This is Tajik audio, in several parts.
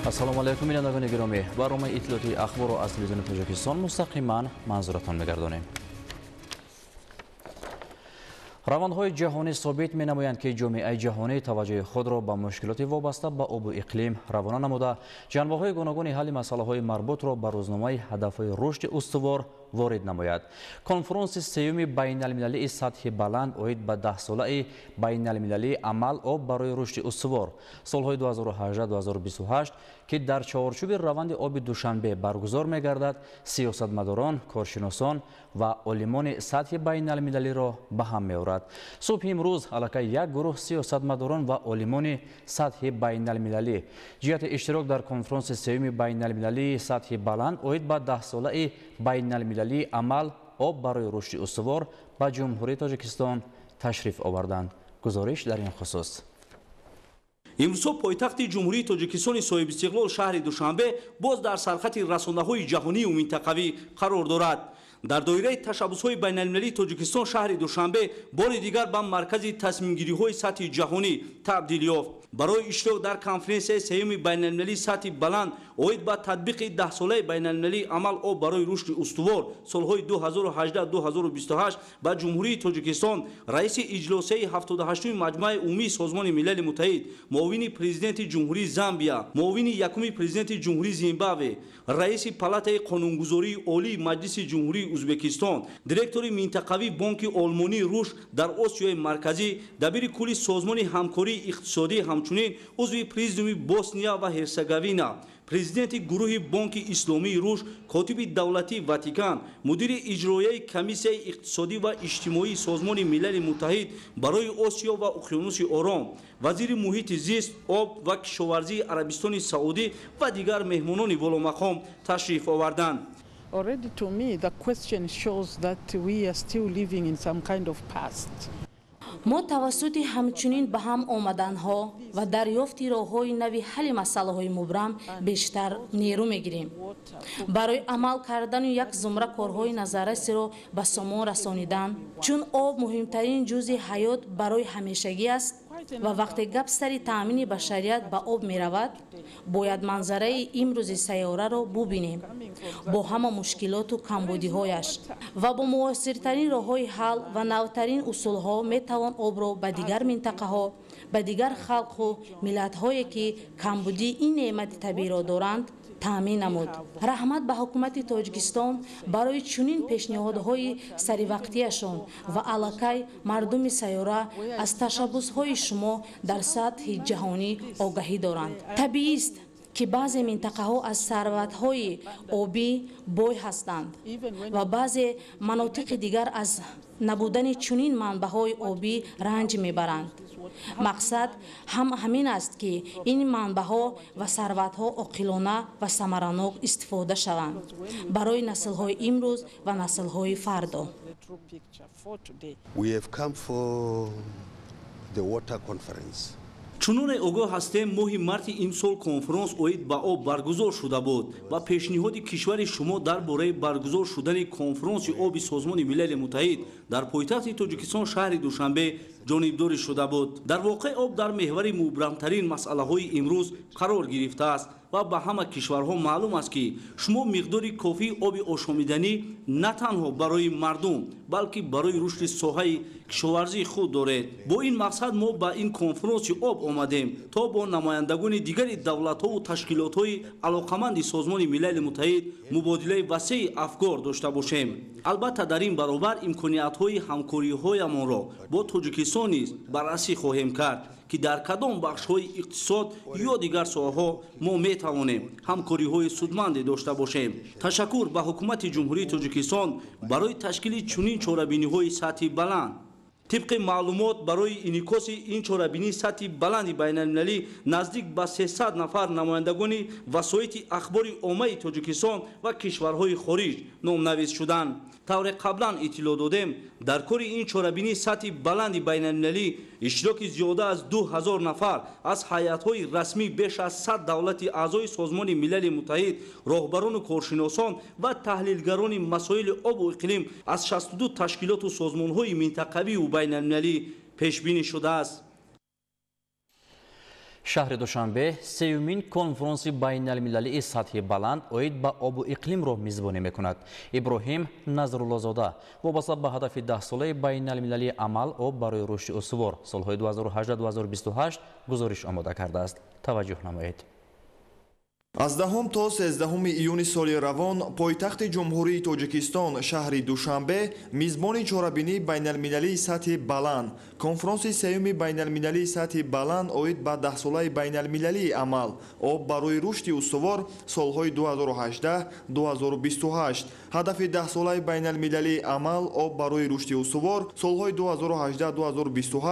ассалому алайкум бинандагони гиромӣ, барномаи иттилоъоти ахбору аз телевизиони Тоҷикистон мустақиман манзуратон мегардонем. равандҳои ҷаҳонӣ собит менамоянд ки ҷомеаи ҷаҳонӣ таваҷҷӯҳи худро ба мушкилоти вобаста ба обу иқлим равона намуда, ҷанбаҳои гуногуни ҳалли масъалаҳои марбутро ба рӯзномаи ҳадафҳои рушди устувор ворид намояд. Конфронси сеюми байналмилалии сатҳи баланд оид ба 10-солаи байналмилалии амал об барои рушди устувор солҳои 2018-2028 ки дар чаҳорчӯби раванди оби Душанбе баргузор мегардад, сиёсатмадорон, коршиносон ва олимони сатҳи байналмилалиро ба ҳам меорад. субҳи имрӯз аллакай як гурӯҳ сиёсатмадорон ва олимони сатҳи байналмилалӣ ҷиҳати иштирок дар конфронси сеюми байналмилалии сатҳи баланд оид ба 10-солаи байналмилалии амал об барои рушди устувор ба ҷумҳурии Тоҷикистон ташриф оварданд. гузориш дар ин хусус. имрӯзҳо пойтахти ҷумҳурии Тоҷикистони соҳибистиқлол шаҳри Душанбе боз дар сархати расонаҳои ҷаҳонию минтақавӣ қарор дорад. дар доираи ташаббусҳои байналмилалии Тоҷикистон шаҳри Душанбе бори дигар ба маркази тасмимгириҳои сатҳи ҷаҳонӣ табдил ёфт. барои иштирок дар конференсияи сеюми байналмилалии сатҳи баланд оид ба татбиқи 10-солаи байналмилалии амал об барои рушди устувор солҳои 2018-2028 ба ҷумҳурии Тоҷикистон раиси иҷлосияи 78-уми маҷмӯаи умумии Созмони Милали Муттаҳид, муовини президенти ҷумҳурии Замбия, муовини якуми президенти ҷумҳурии Зимбабве, раиси палатаи қонунгузории олии маҷлиси ҷумҳурии Ӯзбекистон, директори минтақавии бонки олмонии рушд дар Осиёи марказӣ, дабири кулли созмони ҳамкории иқтисодӣ, ҳамчунин узви президиуми Босния ва Ҳерсеговина, президенти гурӯҳи бонки исломии рушд, котиби давлатии Ватикан, мудири иҷроияи комиссияи иқтисодӣ ва иҷтимоии Созмони Милали Муттаҳид барои Осиё ва Уқёнуси Ором, вазири муҳити зист, об ва кишоварзии Арабистони Саудӣ ва дигар меҳмонони воломақом ташриф оварданд. Already to me, the question shows that we are still living in some kind of past. мо тавассути ҳамчунин ба ҳам омаданҳо ва дарёфти роҳҳои нави ҳалли масъалаҳои мубрам бештар нерӯ мегирем. барои амал кардани як зумра корҳои назаррасиро ба сомон расонидан, чун об муҳимтарин ҷузъи ҳаёт барои ҳамешагӣ аст ва вақте гап сари таъмини башарият ба об меравад, бояд манзараи имрӯзи сайёраро бубинем бо ҳама мушкилоту камбудиҳояш ва бо муосиртарин роҳҳои ҳал ва навтарин усулҳо метавон обро ба дигар минтақаҳо, ба дигар халқу миллатҳое ки камбудии ин неъмати табиъиро доранд таъмин намуд. раҳмат ба ҳукумати Тоҷикистон барои чунин пешниҳодҳои саривақтияшон ва аллакай мардуми сайёра аз ташаббусҳои шумо дар сатҳи ҷаҳонӣ огаҳӣ доранд. табиист ки баъзе минтақаҳо аз сарватҳои обӣ бой ҳастанд ва баъзе манотиқи дигар аз набудани чунин манбаъҳои обӣ ранҷ мебаранд. мақсад ҳам ҳамин аст ки ин манбаъҳо ва сарватҳо оқилона ва самаранок истифода шаванд барои наслҳои имрӯз ва наслҳои фардо. We have come for the water conference. чуноне огоҳ ҳастем, моҳи марти имсол конфронс оид ба об баргузор шуда буд ва пешниҳоди кишвари шумо дар бораи баргузор шудани конфронси оби Созмони Милали Муттаҳид дар пойтахти Тоҷикистон шаҳри Душанбе ҷонибдорӣ шуда буд. дар воқеъ об дар меҳвари мубрамтарин масъалаҳои имрӯз қарор гирифтааст ва ба ҳама кишварҳо маълум аст ки шумо миқдори кофии оби ошомиданӣ на танҳо барои мардум, балки барои рушди соҳаи кишоварзии худ доред. бо ин мақсад мо ба ин конфронси об омадем, то бо намояндагони дигари давлатҳову ташкилотҳои алоқаманди Созмони Милали Муттаҳид мубодилаи васеъи афкор дошта бошем. албатта дар ин баробар имкониятҳои ҳамкориҳоямонро бо Тоҷикистон низ баррасӣ хоҳем кард ки дар кадом бахшҳои иқтисод ё дигар соҳаҳо мо метавонем ҳамкориҳои судманде дошта бошем. ташаккур ба ҳукумати ҷумҳурии Тоҷикистон барои ташкили чунин чорабиниҳои сатҳи баланд. طبق معلومات برای انعکاس این چاره‌بینی سطحی بلند بین‌المللی نزدیک به 300 نفر نمایندگان وسایط اخبار عامه تاجیکستان و کشورهای خارج نامنویس شدند. طور قبلا اطلاع دادیم در کار این چاره‌بینی سطحی بلند بین‌المللی اشتراک زیاده از 2000 نفر از هیئت‌های رسمی بیش از 100 دولت اعضای سازمان ملل متحد، راهبران و کارشناسان و تحلیلگران مسائل آب و اقلیم از 62 تشکیلات و سازمان‌های منطقوی و بین‌المللی پیش بینی شده است. شهر دوشنبه سیومین کنفرانس بین المللی سطح بلند اوید با آب و اقلیم را میزبانی میکند. ابراهیم نظرالله زاده وابسته به هدف 10 ساله بین المللی عمل آب برای رشد استوار سالهای 2018-2028 گزارش آماده کرده است. توجه نمایید. از 10 تا 13 ایون سال روان پایتخت جمهوری تاجیکستان شهر دوشنبه میزبان چهاربینی بین المللی سطح بلند کنفرانس سیوم بین المللی سطح بلند اوید با 10 ساله بین المللی عمل آب برای رشد استوار سالهای 2018-2028 هدف 10 ساله بین المللی عمل آب برای رشد استوار سالهای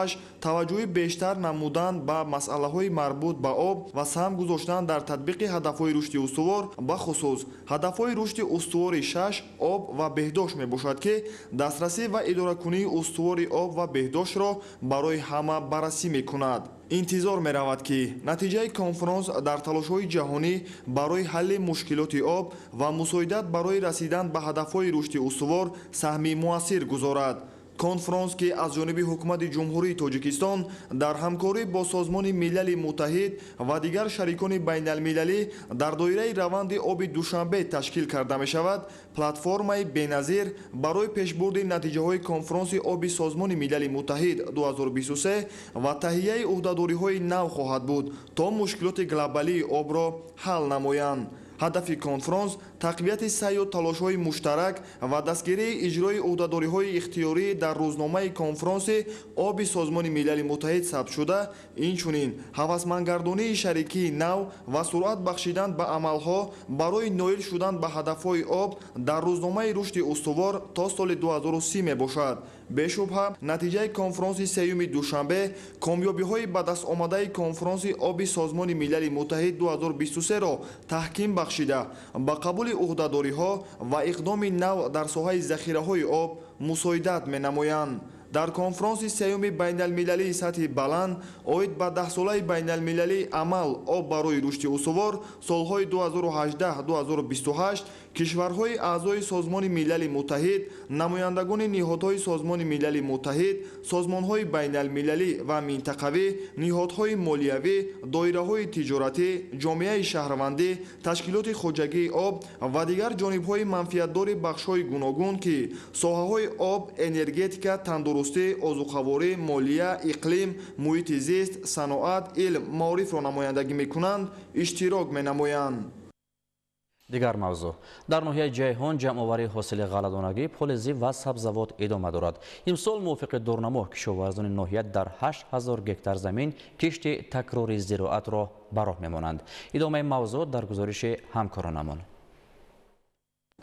2018-2028 توجه بیشتر نمودن به مسئله های مربوط به آب و سهم گذاشتن در تطبیق هدفهای رشد استوار به خصوص هدفهای رشد استوار 6 آب و بهداشت می باشد که دسترسی و اداره کنی استوار آب و بهداشت را برای همه بررسی می کند. انتظار می رود که نتیجه کنفرانس در تلاش‌های جهانی برای حل مشکلات آب و مساعدت برای رسیدن به هدفهای رشد استوار سهمی مؤثر گذارد. کنفرانس که از جانب حکومت جمهوری تاجیکستان در همکاری با سازمان ملل متحد و دیگر شریکان بین المللی در دایره روند آب دوشنبه تشکیل کرده می شود، پلتفرمای بی‌نظیر برای پیشبرد نتیجه های کنفرانس آب سازمان ملل متحد 2023 و تهیه عهده‌داری‌های نو خواهد بود تا مشکلات گلوبالی آب را حل نمایند. هدف کنفرانس تقویت سعی و تلاش‌های مشترک و دستگیری اجرای عهده‌داری‌های اختیاری در روزنامه کنفرانس آب سازمان ملل متحد ثبت شده، اینچنین هوسمندگردانی شریکی نو و سرعت بخشیدن به عملها برای نایل شدن به هدف‌های آب در روزنامه رشد استوار تا سال 2030 میباشد. بشبهه نتیجه کنفرانس سیوم دوشنبه کامیابی‌های به دست آمده کنفرانس آب سازمان ملل متحد 2023 را تحکیم بخشیده با قبول عهده‌داری‌ها و اقدام نو در ساحه ذخیره‌های آب مساعدت می‌نمایند. در کنفرانس سیوم بین المللی سطح بلند اوید به 10 ساله بین المللی عمل آب برای رشد استوار سالهای 2018-2028 کشورهای اعضای سازمان ملل متحد، نمایندگان نهادهای سازمان ملل متحد، سازمانهای بین المللی و منطقوی، نهادهای مالیوی، دایره‌های تجارتی، جامعه شهروندی، تشکیلات خواجگی آب و دیگر جانب‌های منفعت‌دار بخش‌های گوناگون که ساحه‌های آب، انرژتیک، تندرستی، آذوقه‌واری، مالیه، اقلیم، محیط زیست، صنعت، علم، معارف را نمایندگی می‌کنند، اشتراک می‌نمایند. دیگر موضوع در ناحیه جیهان جمع‌آوری حاصل غله‌دانگی، پولزی و سبزوات ادامه دارد. امسال موافق دورنما کشاورزان ناحیه در 8000 گکتار زمین کشت تکراری زراعت را به راه می‌مانند. ادامه موضوع در گزارش همکارانمان.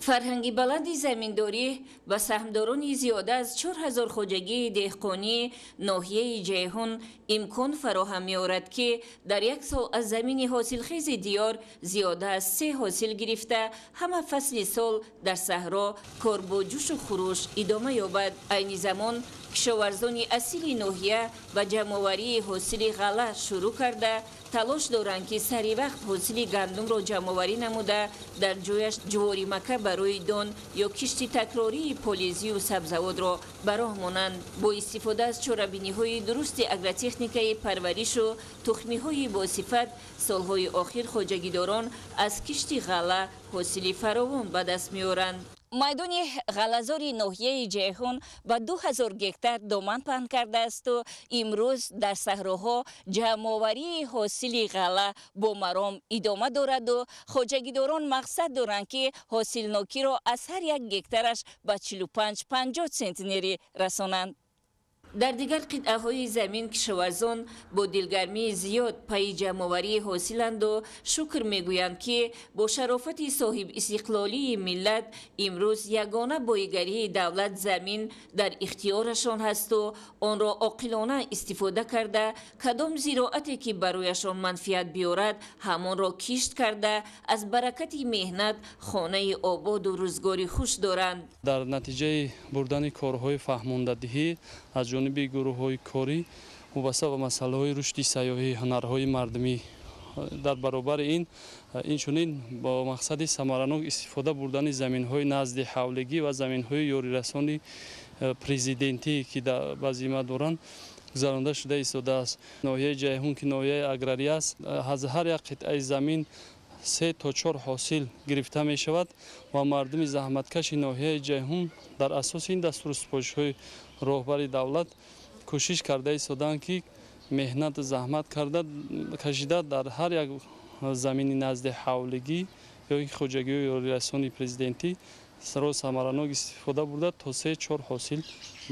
فرهنگی بلند زمینداری و سهمداران زیاده از 4000 خواجگی دهقانی ناحیه جیهان امکان فراهم می‌آورد که در یک سال از زمین حاصلخیز دیار زیاده از 3 حاصل گرفته همه فصل سال در صحرا کار با جوش و خروش ادامه یابد. عین زمان کشاورزان اصیل ناحیه و جمع‌آوری حاصل غله شروع کرده تلاش دارند که سری وقت حاصل گندم را جمع‌آوری نموده در جایش جواری مکه برای دان یا کشت تکراری پولیزی و سبزوات را به راه مانند. با استفاده از چاره‌بینی‌های درست اگرتکنیکای پرورش و تخمی‌های با صفت سالهای آخر خواجگیداران از کشت غله حاصل فراوان به دست می‌آورند. میدان غله‌زاری ناحیه جیهان با 2000 گکتار دامن پهن کرده است و امروز در صحراها جمع‌آوری حاصل غله با مرام ادامه دارد و خواجگیداران مقصد دارند که حاصلناکی را از هر یک گکتارش به 45-50 سانتی‌متری رسانند. در دیگر قطعه‌های زمین کشاورزان با دلگرمی زیاد پی جمع‌آوری حاصلند و شکر می‌گویند که با شرافت صاحب استقلالی ملت امروز یگانه بایگری دولت زمین در اختیارشان هست و آن را عاقلانه استفاده کرده کدام زراعتی که برایشان منفعت بیارد همان را کشت کرده از برکت مهنت خانه آباد و روزگاری خوش دارند. در نتیجه بردن کارهای فهماندهی از جانب گروه‌های کاری وابسته به مسائل رشد سیاحی هنرهای مردمی در برابر اینچنین با مقصد ثمرناک استفاده بردن زمین‌های نزد حولگی و زمین‌های یاری رسانی پرزیدنتی که در وظیفه دارند گذرانده شده ایستاده است. ناحیه جیهون که ناحیه اگراری است، از هر یک قطعه زمین 3 تا 4 حاصل گرفته می شود و مردم زحمتکش ناحیه جیهون در اساس این دستور سپارش‌های راهبر دولت کوشش کرده ایستادند که مهنت زحمت کرده کشیده در هر یک زمین نزد حولگی یا خوجگی یا ریاستانی پرزیدنتی سر ثمراناک استفاده برده تا 3-4 حاصل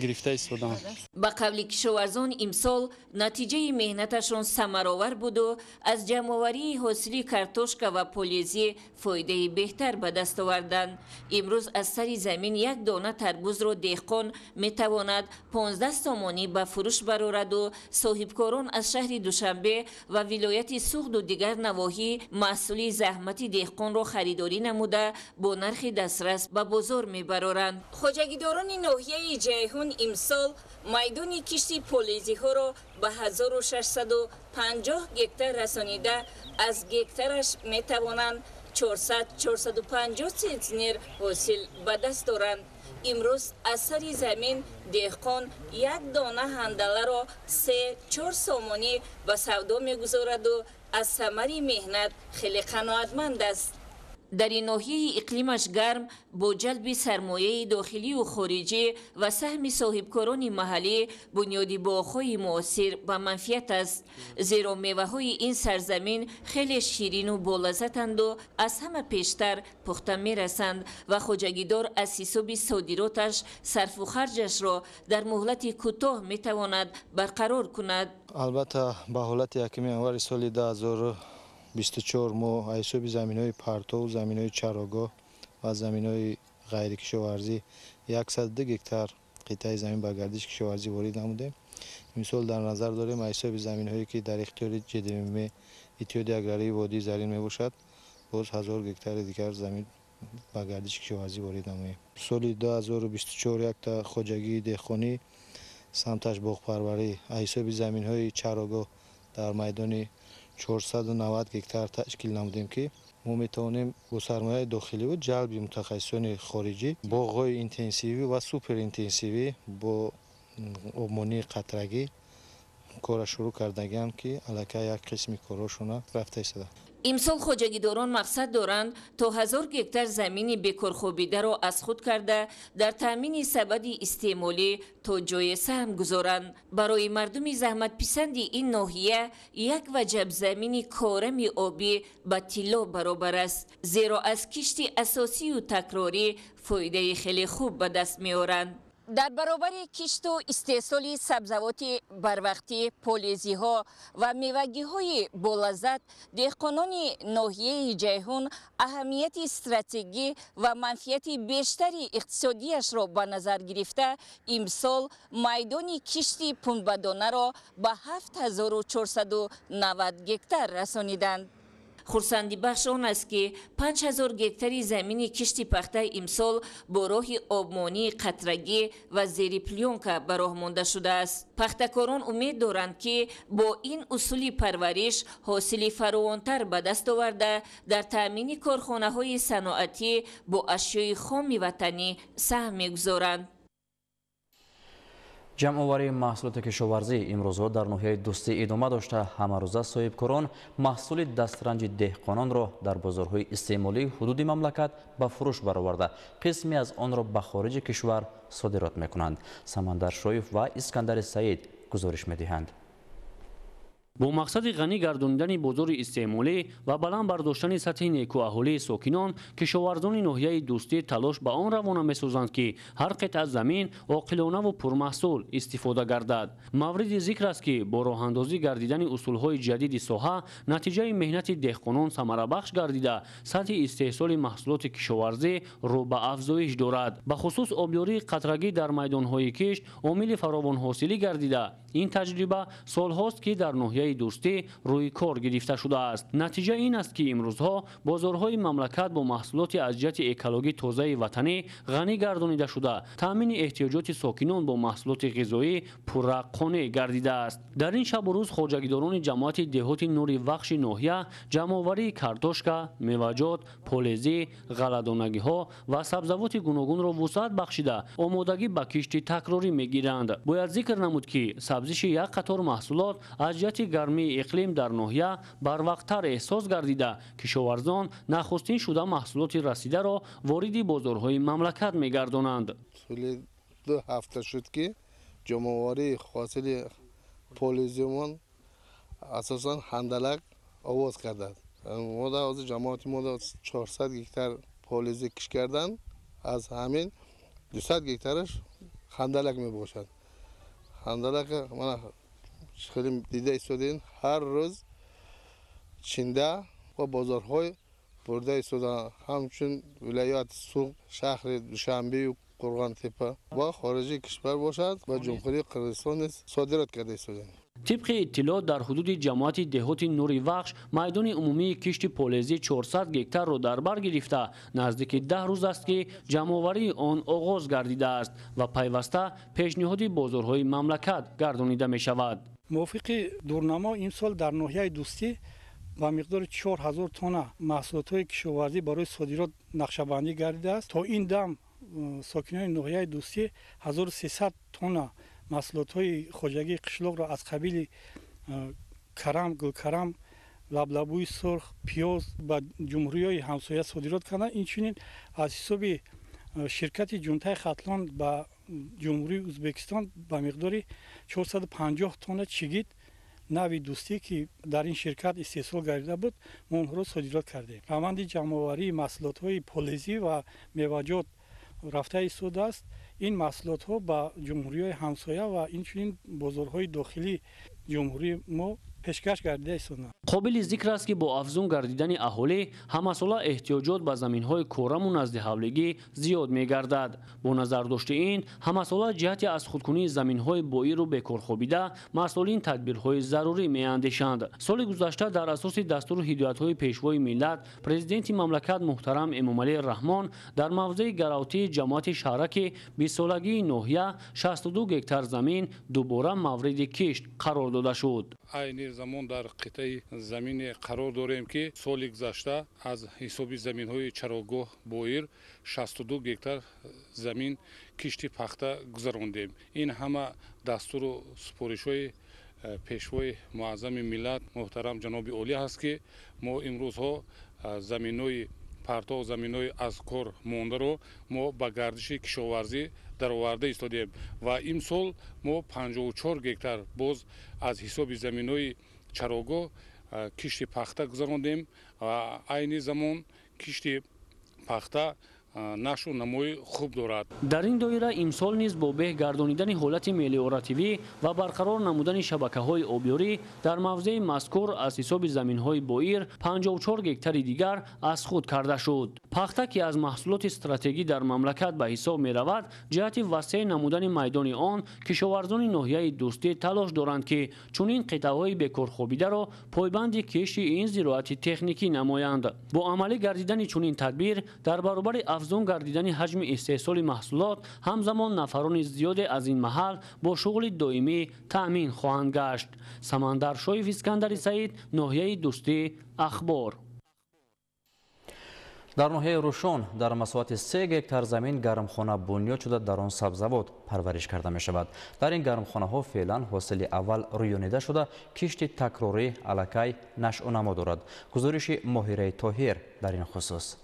گرفته ایستادند. با قبل کشاورزان امسال نتیجه مهنتشان ثمرآور بود و از جمع‌آوری حاصل کارتوشکا و پولیزی فایده بهتر به دست آوردند. امروز از سر زمین یک دانه تربوز را دهقان میتواند 15 تومانی به فروش برآورد و صاحبکاران از شهر دوشنبه و ولایت سوخت و دیگر نواحی محصول زحمت دهقان را خریداری نموده با نرخ دسترس به بازار میبرند. خوجگیداران ناحیه جیهون امسال میدان کشت پولیزی ها را به 1650 گکتار رسانیده از گکتارش می توانند 400-450 سنتیمتر حاصل به دست دارند. امروز از سر زمین دهقان یک دانه هندله را 3-4 سامانی به سودا می گذارد و از ثمر مهنت خیلی قناعتمند است. در این ناحیه اقلیمش گرم با جلب سرمایه داخلی و خارجی و سهم صاحبکاران محلی بنیادی باغ‌های معاصر به منفعت است، زیرا میوه‌های این سرزمین خیلی شیرین و بالذاتند و از همه پیشتر پخته میرسند و خوجگیدار از حساب صادراتش صرف و خرجش را در مهلت کوتاه میتواند برقرار کند. البته به حالت یکمی انوار سال 2024 ما حساب زمین‌های پرتو، زمین‌های چراگاه و زمین‌های غیر کشاورزی 102 گکتار قطعه زمین به گردش کشاورزی وارد نموده. امسال در نظر داریم حساب زمین‌هایی که در اختیار جدیم اتحادیه اگراری وادی زرین میباشد باز 1000 گکتار دیگر زمین به گردش کشاورزی وارد نموده. سال 2024 یک تا خوجگی دهقانی سمتش باغ پروری حساب زمین‌های چراگاه در میدان 490 گکتار تشکیل نمودیم که ما میتوانیم با سرمایه داخلی و جلب متخصصان خارجی باغ‌های اینتنسیوی و سوپر اینتنسیوی با آبمانی قطرگی کار شروع کردگیم که الکی یک قسمی کاراشون رفته ایستاده. امسال خوجگیداران مقصد دارند تا 1000 گکتار زمین بیکار خوابیده را از خود کرده در تامین سبد استعمالی تا جای سهم گذارند. برای مردم زحمت پسند این ناحیه یک وجب زمین کارم آبی به طلا برابر است، زیرا از کشت اساسی و تکراری فایده خیلی خوب به دست می‌آورند. در برابر کشت و استحصال سبزیجات بروقتی، پولیزی ها و میوگی های بالذات، دهقانان ناحیه جیهون اهمیت استراتژی و منفعت بیشتر اقتصادیش را به نظر گرفته امسال میدان کشت پنبه‌دانه را به 7490 گکتار رسانیدند. خرسندی بخش آن است که 5000 گکتار زمین کشت پخته امسال با راه آبمانی قطرگی و زیر پلیونکا به راه مانده شده است. پختکاران امید دارند که با این اصول پرورش حاصل فراوانتر به دست آورده در تامین کارخانه های صنعتی با اشیای خام وطنی سهم می‌گذارند. جمع‌آوری محصولات کشاورزی امروزها در ناحیه دوستی ادامه داشته. همه روزه صاحبکاران محصول دسترنج دهقانان را در بازارهای استعمالی حدود مملکت به فروش برآورده قسمی از آن را به خارج کشور صادرات می‌کنند. سمندر شایف و اسکندر سعید گزارش می‌دهند. با مقصد غنی گرداندن بازار استعمالی و بلند برداشتن سطح نیکواهالی ساکنان، کشاورزان ناحیه دوستی تلاش به آن روانه می‌سازند که هر قطعه زمین عاقلانه و پرمحصول استفاده گردد. مورد ذکر است که با راه اندازی گردیدن اصولهای جدید ساحه، نتیجه مهنت دهقانان ثمره بخش گردیده سطح استحصال محصولات کشاورزی رو به افزایش دارد. به خصوص آبیاری قطرگی در میدان‌های کشت عامل فراوان حاصلی گردیده. این تجربه سال‌هاست که در ناحیه ناحیه دوستی روی کار گرفته شده است. نتیجه این است که امروزها بازارهای مملکت با محصولات از جهت اکولوژی تازه وطنی غنی گردانیده شده، تامین احتیاجات ساکنان با محصولات غذایی پرقانع گردیده است. در این شب و روز خواجگیداران جماعت دهات نور بخش ناحیه جمع‌آوری کارتوشکا، میوه‌جات، پالزی، غله‌دانگی‌ها و سبزیجات گوناگون را وسعت بخشیده آمادگی به کشت تکراری می‌گیرند. باید ذکر نمود که سبزیش یک قطار محصولات از جهت گرمی اقلیم در ناحیه بروقت‌تر احساس گردیده، کشاورزان نخستین شده محصولات رسیده را وارد بازارهای مملکت می‌گردانند. سال 2 هفته شد که جمع‌آوری حاصل پالزیمون اساساً هندلک آواز کرده. ما در از جماعت ما 400 گیتار پالزی کش کردن، از همین 200 گیتارش هندلک می باشد. هندلک من خیلی دیده ایستادین هر روز چنده و بازارهای برده ایستادن، همچون ولایت سوق، شهر دوشنبه و قرغان تپه و خارجی کشور باشد و جمهوری قرقیزستان صادرات کرده ایستادن. طبق اطلاعات در حدود جماعت دهات نور بخش میدان عمومی کشت پالزی 400 گیتار را در بر گرفته نزدیک 10 روز است که جمع‌آوری آن آغاز گردیده است و پیوسته پیشنهاد بازارهای مملکت گردانیده می شود. موافق دورنما این سال در ناحیه دوستی با مقدار 4000 تن محصولات کشاورزی برای صادرات نقشه‌بندی گردیده است. تا این دم ساکنان ناحیه دوستی 1300 تن محصولات های خواجگی قشلاق را از قبیل کرم، گلکرم، لبلبوی سرخ، پیاز به جمهوری های همسایه صادرات کردند. این چنین از حساب شرکت جونتای خطلان به جمهوری ازبکستان به مقدار 450 تن چگید نوی دوستی که در این شرکت استحصال گردیده بود ما آنها را صادرات کردیم. روند جمع‌آوری محصولات های پالزی و میوه‌جات رفته ایستاده است. این محصولات ها با جمهوری های همسایه و این چنین بازارهای داخلی جمهوری ما پیشکش گردیده ایستادند. قابل ذکر است که با افزون گردیدن اهالی همساله احتیاجات به زمین‌های کورم و نزد حولگی زیاد می‌گردد. با نظر داشته این همساله جهت از خودکنی زمین‌های بوئی رو به کار خوابیده مسئولین تدبیرهای ضروری می‌اندیشند. سال گذشته در اساس دستور و هدایت‌های پیشوای ملت پرزیدنت مملکت محترم امامعلی رحمان در موضع گراوتی جماعت شهرک 20 سالگی ناحیه 62 گیتار زمین دوباره مورد کشت قرار داده شد. این زمان در قطعه زمین قرار داریم که سال گذشته از حساب زمین‌های چراگاه بوئیر 62 گیتار زمین کشت پخته گذراندیم. این همه دستور و سپارش‌های پیشوای معظم ملت محترم جناب عالی هست که ما امروزها زمین‌های پرتو زمین‌های از کار مانده رو ما به گردش کشاورزی در آورده ایستادیم و این سال ما 54 گیتار باز از حساب زمین‌های چراگاه کشت پخته گذراندیم و عین زمان کشت پخته نشو نمای خوب دارد. در این دایره امسال نیز با به گردانیدن حالت ملیوراتیوی و برقرار نمودن شبکه‌های آبیاری در موضع مذکور از حساب زمین‌های بوئیر 54 گیتار دیگر از خود کرده شد. پخته که از محصولات استراتژی در مملکت به حساب می‌رود، جهت وسیع نمودن میدان آن کشاورزان ناحیه دوستی تلاش دارند که چنین قطعه‌های بکار خوابیده را پایبند کشت این زراعت تکنیکی نمایند. با عملی گردیدن چنین تدبیر در برابر افزون گردیدن حجم استحصال محصولات همزمان نفران زیاد از این محل با شغل دائمی تأمین خواهند گشت. سمندر شایف اسکندری سعید، ناحیه دوستی، اخبار. در ناحیه روشون در مساحت 3 گیتار زمین گرمخانه بنیاد شده در آن سبزیجات پرورش کرده می شود. در این گرمخانه ها فعلا حاصل اول رویانیده شده کشت تکراری الکی نشأ و نما دارد. گزارش ماهره طاهر در این خصوص.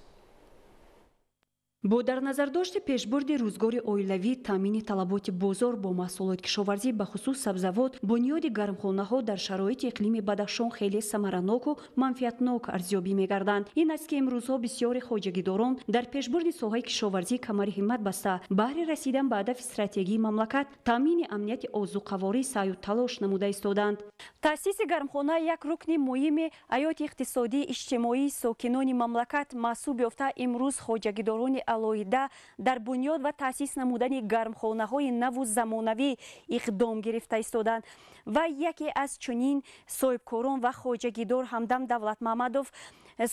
бо дар назардошти пешбурди рӯзгори оилавӣ таъмини талаботи бозор бо маҳсулоти кишоварзӣ бахусус сабзавот бунёди гармхонаҳо дар шароити иқлими бадахшон хеле самараноку манфиатнок арзёбӣ мегарданд. ин аст ки имрӯзҳо бисёри хоҷагидорон дар пешбурди соҳаи кишоварзӣ камари ҳиммат баста баҳри расидан ба ҳадафи стратегии мамлакат таъмини амнияти озуқаворӣ саъю талош намуда истоданд. таъсиси гармхона як рукни муҳими ҳаёти иқтисодии иҷтимоии сокинони мамлакат маҳсуб ёфта имрӯз хоҷагидорони алоҳида дар бунёд ва таъсис намудани гармхонаҳои наву замонавӣ иқдом гирифта истоданд ва яке аз чунин соҳибкорон ва хоҷагидор Ҳамдам Давлатмаҳмадов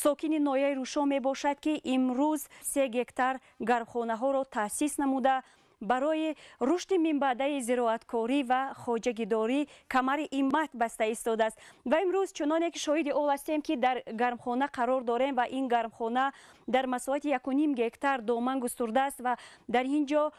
сокини ноҳияи Рӯшон мебошад, ки имрӯз 3 гектар гармхонаҳоро таъсис намуда барои рушди минбаъдаи зироаткорӣ ва хоҷагидорӣ камари иммат баста истодааст. Ва имрӯз чуноне ки шоҳиди ол ҳастем, ки дар гармхона қарор дорем ва ин гармхона дар масоҳати 1.5 гектар доман густурдааст ва дар ин ҷо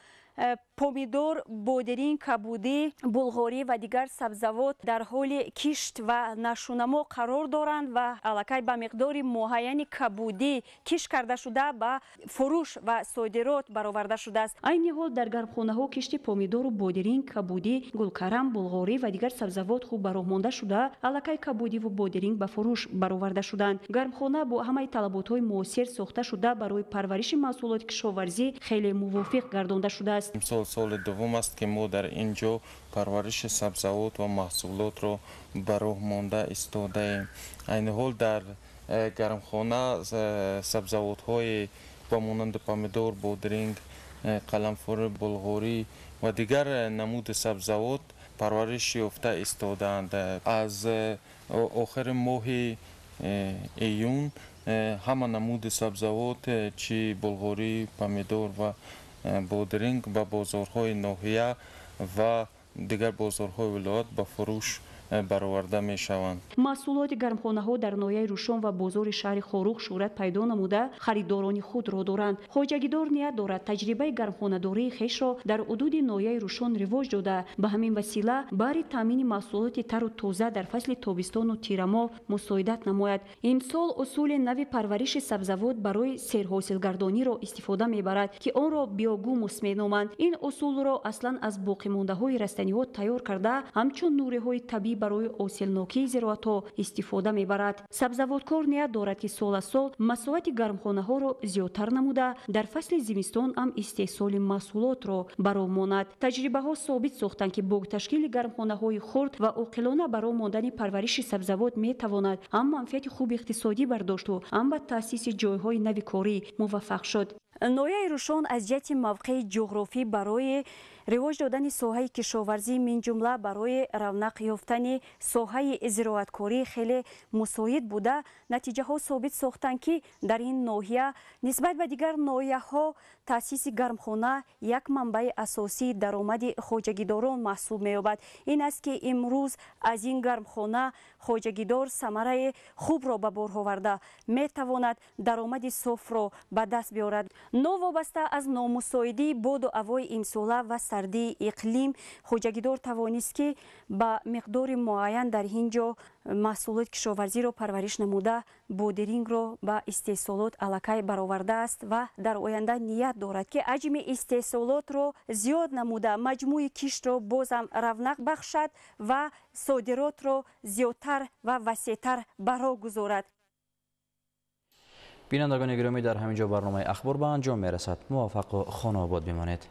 помидор, бодирин, кабудӣ, булғорӣ ва дигар сабзавот дар ҳоли кишт ва нашунамо қарор доранд ва аллакай ба миқдори муайяни кабудӣ кишт карда шуда ба фурӯш ва содирот бароварда шудааст. Айни ҳол дар гармхонаҳо кишти помидору бодирин, кабудӣ, гулкарам, булғорӣ ва дигар сабзавот хуб бароҳ монда шуда, аллакай кабудиву бодирин ба фурӯш бароварда шуданд. Гармхона бо ҳамаи талаботҳои муосир сохта шуда барои парвариши маҳсулоти кишоварзӣ хеле мувофиқ гардонда шудааст. имсол соли дуввум аст ки мо дар ин ҷо парвариши сабзавот ва маҳсулотро ба роҳ монда истодаем. айни ҳол дар гармхона сабзавотҳои ба монанди помидор, бодиринг, қаламфури, булғорӣ ва дигар намуди сабзавот парвариш ёфта истодаанд. аз охири моҳи июн ҳама намуди сабзавот чӣ булғорӣ, помидор ва бодиринг ба бозорҳои ноҳия ва дигар бозорҳои вилоят ба фурӯш бароварда мешаванд. маҳсулоти гармхонаҳо дар ноҳияи Рӯшон ва бозори шаҳри Хорух шӯҳрат пайдо намуда харидорони худро доранд. Хоҷагидор ният дорад таҷрибаи гармхонадории хешро дар ҳудуди ноҳияи Рӯшон ривоҷ дода, ба ҳамин васила баҳри таъмини маҳсулоти тару тоза дар фасли тобистону тирамоҳ мусоидат намояд. Имсол усули нави парвариши сабзавот барои серҳосилгардониро истифода мебарад, ки онро биогумус меноманд. ин усулро аслан аз боқимондаҳои растаниҳо тайёр карда, ҳамчун нуриҳои табиӣ барои осилнокии зироатҳо истифода мебарад. Сабзавоткор ният дорад, ки сол аз сол масоҳати гармхонаҳоро зиёдтар намуда, дар фасли зимистон ҳам истеҳсоли маҳсулотро ба роҳ монад. таҷрибаҳо собит сохтанд, ки бо ташкили гармхонаҳои хурд ва оқилона ба роҳ мондани парвариши сабзавот метавонад ҳам манфиати хуби иқтисодӣ бардошту, ҳам ба таъсиси ҷойҳои нави корӣ муваффақ шуд. ноҳияи Рӯшон аз ҷиҳати мавқеи ҷуғрофӣ барои ривоҷ додани соҳаи кишоварзӣ мин ҷумла барои равнақ ёфтани соҳаи зироаткорӣ хеле мусоид буда, натиҷаҳо собит сохтанд, ки дар ин ноҳия нисбат ба дигар ноҳияҳо таъсиси гармхона як манбаи асосии даромади хоҷагидорон маҳсуб меёбад. ин аст, ки имрӯз аз ин гармхона хоҷагидор самараи хубро ба бор оварда метавонад даромади софро ба даст биёрад. новобаста аз номусоидии боду ҳавои имсола ва сардии иқлим, хоҷагидор тавонист, ки ба миқдори муайян дар ин ҷо маҳсулоти кишоварзиро парвариш намуда, бодирингро ба истеҳсолот аллакай баровардааст ва дар оянда ният дорад, ки ҳаҷми истеҳсолотро зиёд намуда маҷмӯи киштро бозам равнақ бахшад ва содиротро зиёдтар ва васеътар ба роҳ гузорад. бинандагони гиромӣ, дар ҳамин ҷо барномаи ахбор ба анҷом мерасад. муваффақу хонаобод бимонед.